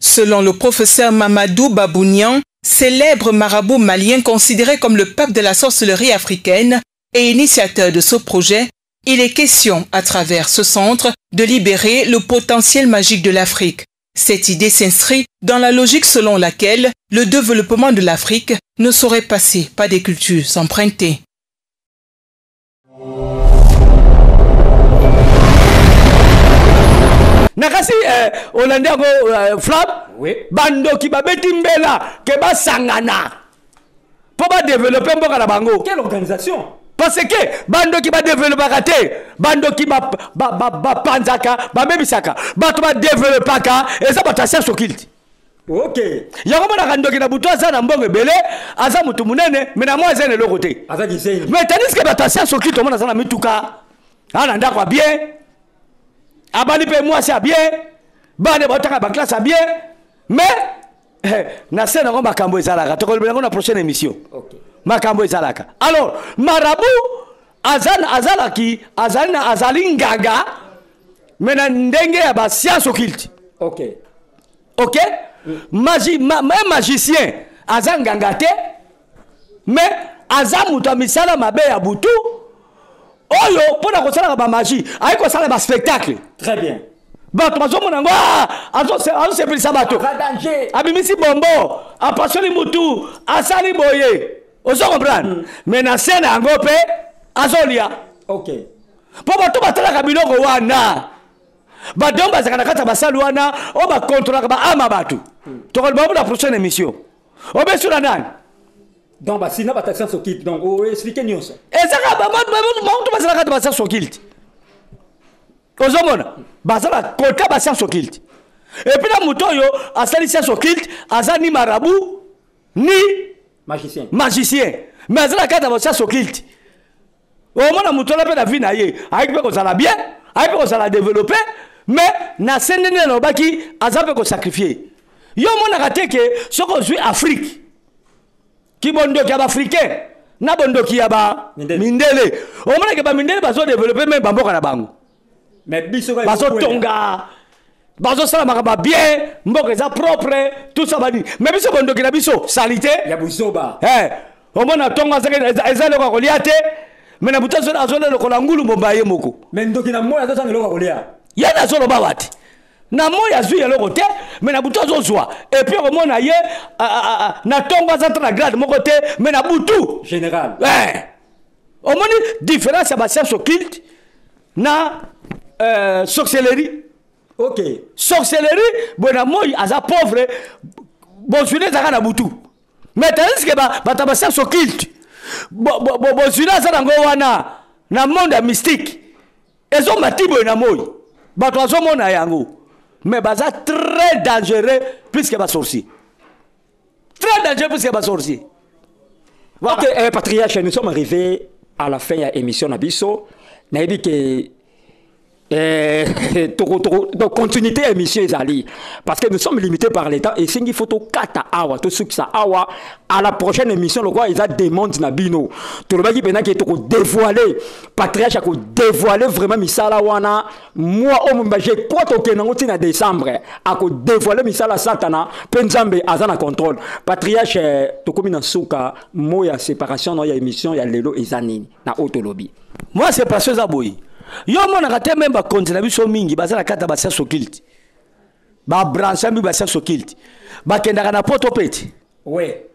Selon le professeur Mamadou Babounian, célèbre marabout malien considéré comme le pape de la sorcellerie africaine et initiateur de ce projet, il est question, à travers ce centre, de libérer le potentiel magique de l'Afrique. Cette idée s'inscrit dans la logique selon laquelle le développement de l'Afrique ne saurait passer par des cultures empruntées. Nakasi Olandiago Flap, oui. Bando qui va betimbela, qui va sangana. Pour développer un peu la bango. Quelle organisation? Parce que bando qui va développer raté, bando qui va panzaka, va bebisaka, va développer ka, et ça va tasser sur kilt. OK. Yango na kando ki na buto za na mbongo belé, aza mutu munene, mais na moi zene le côté. Aza giseni. Mais tandis que va tasser sur kilt, on a ça na mituka. Ana ndako bien. Abali pe moi c'est bien. Bane botaka ba classe bien. Mais na sena ko makambo ezalaka. To ko na la prochaine émission. OK. Makambo ezalaka. Alors, marabout azalaki azalingaga mais na ndenge ya ba science occulte. OK. OK? Même magicien azanganga te mais azamuta misala mabe ya butu oyo pona kosala ba magie ay kosala ba spectacle Très bien. bato bazomona ngo azosepelisa bato abimisi bombo apasoli mutu asali boye ozo comprendre mais na scène yango mpe azolia Ok. mpo bato batalaka biloko wana bato bazaka na kati ya basali wana oyo bakontrolaka baama bato tokoloba pour la prochaine émission obesula nani Donc, bah, sinon, bah, t'as sur kit. Donc, oh, expliquez nous ça. ezaka bato bazala kati basa sokilti ozomona bazala kota basa sokilti epuis na moto oyo asali sia sokilti aza ni marabu ni Magicien. magicien mais azala kati ya basa sokilti omona moto ola mpe na vie na ye ayiki mpe kozala bien ayiki mpe kozala développé mais na se ndenge alobaki aza mpe kosakrifie yo omonaka te ke soki ozwi afrique ki bondoki ya baafricain na bondoki ya bamindele omonake bamindele bazodéveloppe me bamboka na bango Mais biso bazotonga bazosala makambo bien mboka eza propre tout ça bani mais biso bondoki na biso salité ya buzoba. omona tongo eza eloko ya kolia te me na butu azolia lokola ngulu mbomba ye moko Mais ndoki na moya azanga eloko kolia. ye nazoloba wati na moi azwi eloko te me na butu azozwa epuis okomona ye na tongo aza ta na grade moko te me na butu Général. omoni différence ya bascience occulte na sorcellerie. Ok. Sorcellerie boye na moi aza pauvre bozwina ezaka na butu mais tandis ke bato bascience occulte bozwina aza nango wana na monde ya mystique ezomati boye na moi bato azomona yango mais baza très dangereux plus que basorcier, très dangereux plus que basorcier. Voilà. Ok, patriarche, nous sommes arrivés à la fin de l'émission Nabiso. Naïbi que donc continuité émission Ezali parce que nous sommes limités par l'état et c'est une photo kata awa tout ce qui ça awa à la prochaine émission le quoi ils a demande Nabino tout le monde qui maintenant qui est dévoiler patriarche a dévoiler vraiment misala wana moi au moins j'ai quoi toke na ngoti na décembre a dévoiler misala satana penzambe azana contrôle patriarche to komi na suka moya séparation na ya émission ya lelo ezanini na autolobby moi c'est parce que ça boy yo monaka te même bakonzi na biso mingi bazala kata bascience occulte babranche mbi bascience occulte bakendaka na poto peti ouais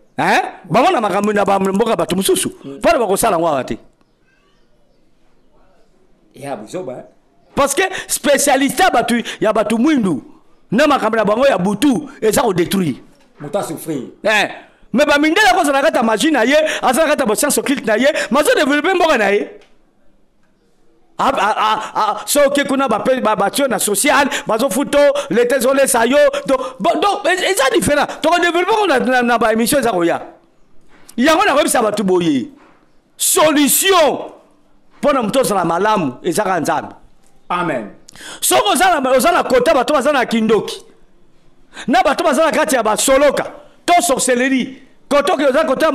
bamona makambo na bamboka bato mosusu mpona bakosala ngo awa te parce que spécialiste ya bato mwindu na makambo na bango ya butu eza kodétruire moto asouffrir mais bamindele akozala kata magie na ye azala kata bascience occulte na ye mazodéveloppe mboka na ye soki kuna batio na social bazofuto lete ezolesa yo donc eza différent tokodéveloppe na baémission eza koya yango nakoyebisa bato boye solution mpona moto ozala malamu ezaka nzambe amen soki oza na kota bato baza na kindoki na bato baza na kati ya basoloka to sorcellerie koto ke oza kota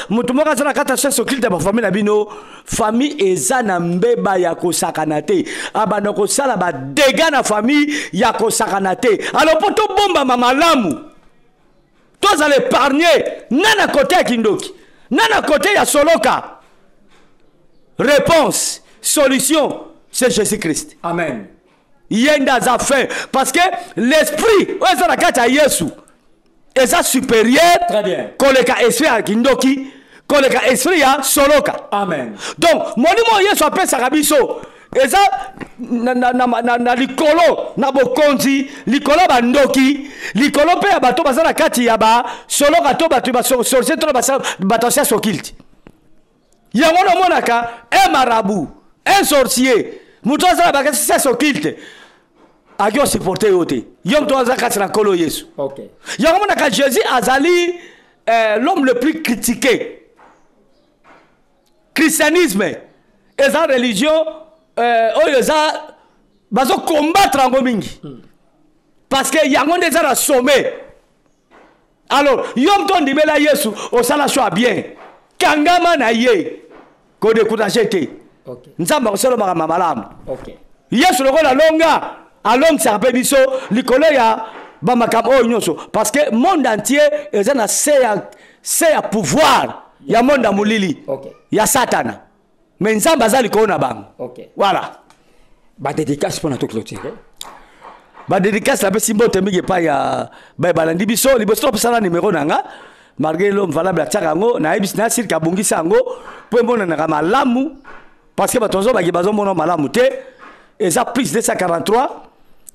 mutu moko aza na kati ya science occulte ya bafamille na bino famille eza na mbeba ya kosakana te abanda kosala badega na famille ya kosakana te alors mpo tobombama malamu tozala épargne na na kote ya kindoki na na kote ya soloka réponse solution c'est Jésus-Christ. Amen. Yenda aza fin parce que l'esprit oyo eza na kati ya Yesu eza supérieur koleka esprit ya kindoki koleka esprit ya soloka. Amen. Donc molimo Yesu apesaka biso eza na likolo na bokonzi likolo bandoki likolo mpe ya bato baza na kati ya basoloka to bato basorcier to bato ya occulte yango namonaka un marabout un sorcier moto aza na bakasi ya occulte aki osupporte yo te yo moto aza kati na nkolo Yesu. Yango monaka Jésus azali l'homme le plus critiqué. Christianisme eza religion oyo eza bazo combattre yango mingi parce que yango nde eza na sommet. Alors yo moto ondimela Yesu osala choix bien kangama na ye kodécouragé te nzambe akosalomaka malamu. Yesu lokola longa alongisaka mpe biso likolo ya bamakambo oyo nyonso parce que monde entier eza na se ya pouvoir ya monde ya molili ya satana mais nzambe aza likolo na bango. OK. Voilà. Ba dédicace pour notre clôture. Ba dédicace la pesi mbote mingi pa ya ba balandi biso liboso topesa na numéro nanga malgré l'homme valable ataka ngo na ebisi na sir ka bungisa ngo po mbona na malamu parce que batonzo ba gibazo mona malamu te eza plus 243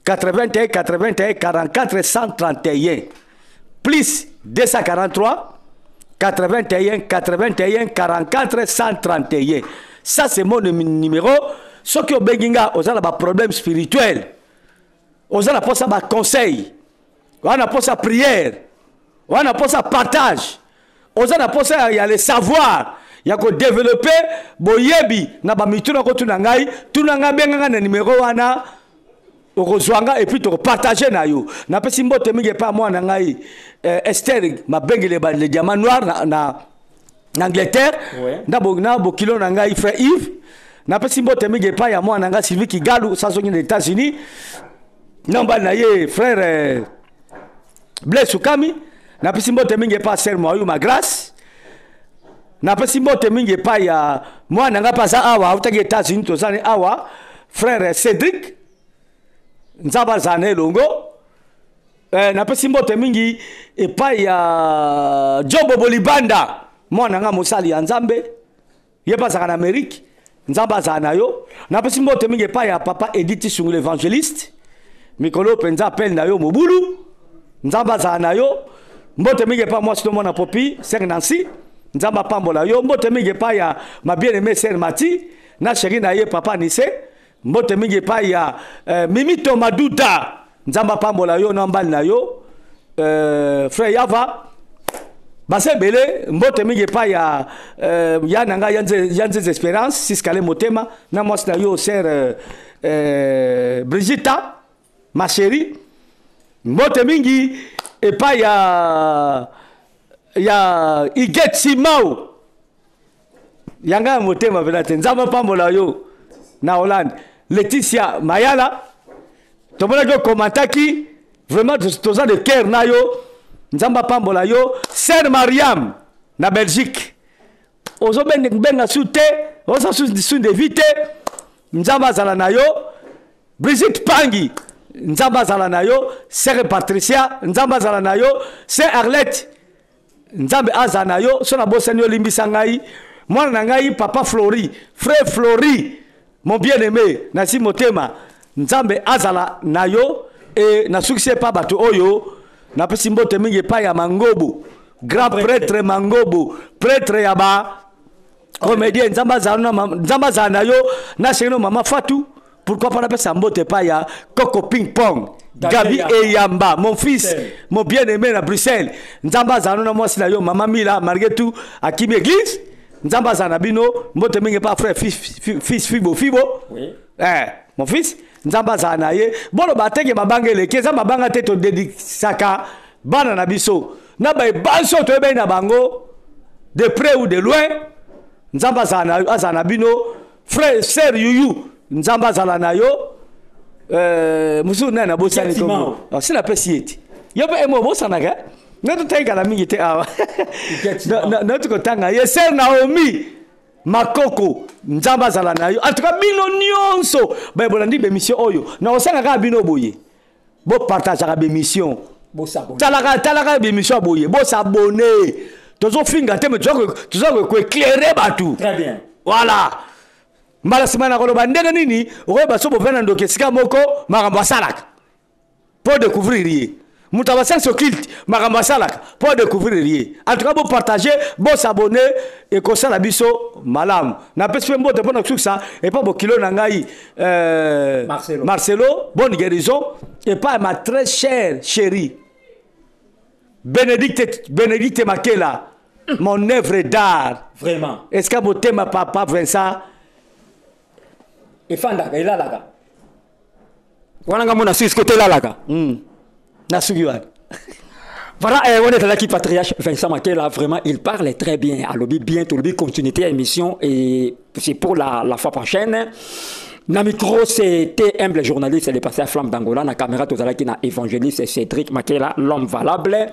81 81 44 131 plus 243 81 81 44 131. Ça c'est mon numéro. Ce qui est benginga aux a problème spirituel. Aux a pour ça conseil. On a pour ça prière. On a pour ça partage. Aux a pour ça il y a le savoir. Il y a que développer boyebi na ba mituna ko tunangai benga na numéro wana okozwanga et puis to partager na yo. Na pesi mbote mingi pa moi na ngai Esther ma bengile ba le diamant noir na Angleterre. Na bo kilo na ngai frère Yves. Na pesi mbote mingi pa ya moi na ngai Sylvie Kigalu ça zongi les États-Unis. Namba na ye frère Blaise Sukami. Na pesi mbote mingi pa sœur Moyou ma grâce. Na pesi mbote mingi pa ya moi na ngai pa za awa utaki États-Unis to zani awa frère Cédric Nzaba zane longo na pesi mbote mingi epa ya Jobo Bolibanda mwana nga musali ya Nzambe yepa zaka na Amerique Nzaba zana yo na pesi mbote mingi epa ya papa Edith Sungu l'évangéliste mikolo penza appel na yo mobulu Nzaba zana yo mbote mingi epa moi sito mwana Popi Sœur Nancy Nzamba pambola yo mbote mingi epa ya ma bien-aimée Sœur Mati na chérie na ye papa Nissé mbote mingi pa ya Mimito Maduda Nzamba pambola yo na mbali na yo frère Yava base bele mbote mingi pa ya ya nanga yanze Espérance Siskale Motema na mos na yo sœur Brigitta ma chérie mbote mingi e pa ya Iget Simao yanga Motema velate Nzamba pambola yo na Hollande Laetitia Mayala tomona ko komantaki vraiment toza de cœur na yo Nzamba pambola yo Sœur Mariam na Belgique ozo benga soute ozo sous de vite Nzamba zala na yo Brigitte Pangi Nzamba zala na yo Sœur Patricia Nzamba zala na yo Sœur Arlette Nzambe azala na yo sona bosenyo limbisa ngai mwana na ngai papa Flori frère Flori mon bien-aimé Nasi Motema Nzambe azala na yo et na succès pa bato oyo na pesi mbote mingi pa ya Mangobo grand prêtre Mangobo prêtre ya ba comédien Nzamba zala na yo na cheno mama Fatou pourquoi pas na pesa mbote pa ya Coco Ping Pong Gabi Eyamba mon fils mon bien-aimé na Bruxelles Nzamba zala na moi na yo mama Mila Marguerite Akimi église Nzamba zana bino mbote mingi pa frère fils Fibo oui. Mon fils Nzamba zana ye bolo batenge mabangele keza mabanga te to dédicaka bana na biso na ba banso to be na bango de près ou de loin Nzamba zana bino frère sœur Yuyu Nzamba zala na yo musu na na bosani ko c'est la pesieti yo be mo bosanaka na to tenga la mingi te awa na to kotanga ye sœur Naomi Makoko Nzamba zala na yo en tout cas bino nyonso ba bolandi be mission oyo na osanga ka bino boye bo partage ka be mission bo s'abonner talaka be mission boye bo s'abonner tozo finga te me tozo ko éclairer batu très bien voilà mbala simana ko ba ndenge nini o ba so bo vena ndoke sika moko makambo salaka pour découvrir Moutabassel se quitte, Marambasalak, pour découvrir rien. En tout cas, vous partagez, vous s'abonner et comme ça, la biso, malam. N'a pas fait un bon de bon tout ça, et pas beaucoup kilo nangaï, Marcelo, bonne guérison, et pas ma très chère chérie, Bénédicte Makela, mon œuvre d'art. Vraiment. Est-ce que vous t'aimez papa Vincent? Et Fandaka, il a là. Voilà, on a su ce côté là. Voilà, on est là qui patriarche Vincent Makela, vraiment, il parle très bien. Alors, bien, tout le monde, continuité à l'émission et c'est pour la fois prochaine. Na micro, c'était humble journaliste, elle est passé à Flamme d'Angola. Na caméra, tout à l'heure, qui n'a évangéliste Cédric Makela, l'homme valable.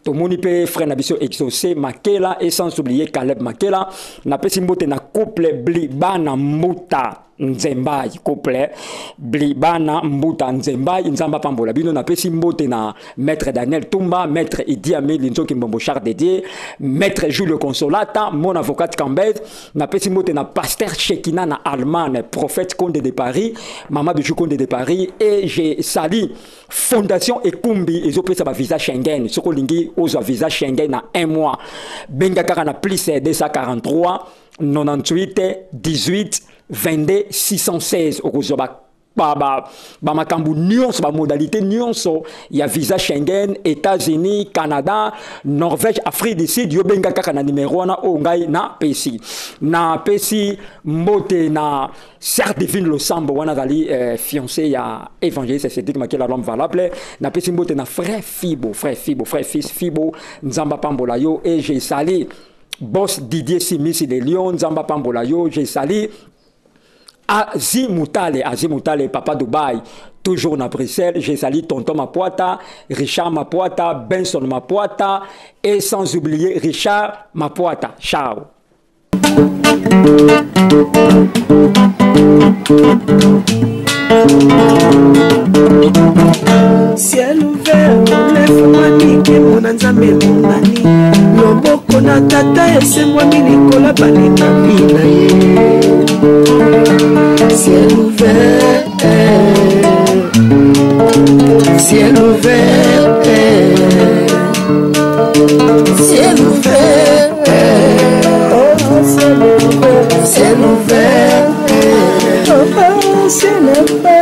tomoni pe frère Nabiso exaucé Makela et sans oublier Caleb Makela na pesi mbote na couple Blibana Mbuta Nzembai couple Blibana Mbuta Nzembai nzamba pambola bino na pesi mbote na maître Daniel Tumba, maître Idi Amin Linzoki Mbombo Char dédié, maître Julio Consolata, mon avocat Cambed, na pesi mbote na pasteur Chekina na Allemagne, prophète Condé de Paris, maman Bijou Condé de Paris, et j'ai sali Fondation Ekumbi et opé sa visa Schengen, ce qu'on lingi aux visa Schengen na 1 mois, benga kara na plus 243 98 18 22 616 au Kozoba. Makambu nuance, modalité nuance, il y a visa Schengen, États-Unis, Canada, Norvège, Afrique du Sud, yobenga kaka na numéro na ongai na PC. Na PC mbote na certes divine le sambo wana dali fiancé ya évangéliste c'est dit que l'homme valable na PC mbote na frère Fibo nzamba pambola yo et j'ai sali boss Didier Simisi de Lyon nzamba pambola yo j'ai sali Azi Moutale, papa Dubaï, toujours na Bruxelles, j'ai sali tonton Mapoata, Richard Mapoata, Benson Mapoata, et sans oublier Richard Mapoata. Ciao. Ciel ouvert, lève-moi nique mon anzambe mongani loboko na tata ese moi milikola balinga mina ye. Ciel ouvert, ciel ouvert, ciel ouvert, oh ciel ouvert, ciel ouvert, oh ciel ouvert.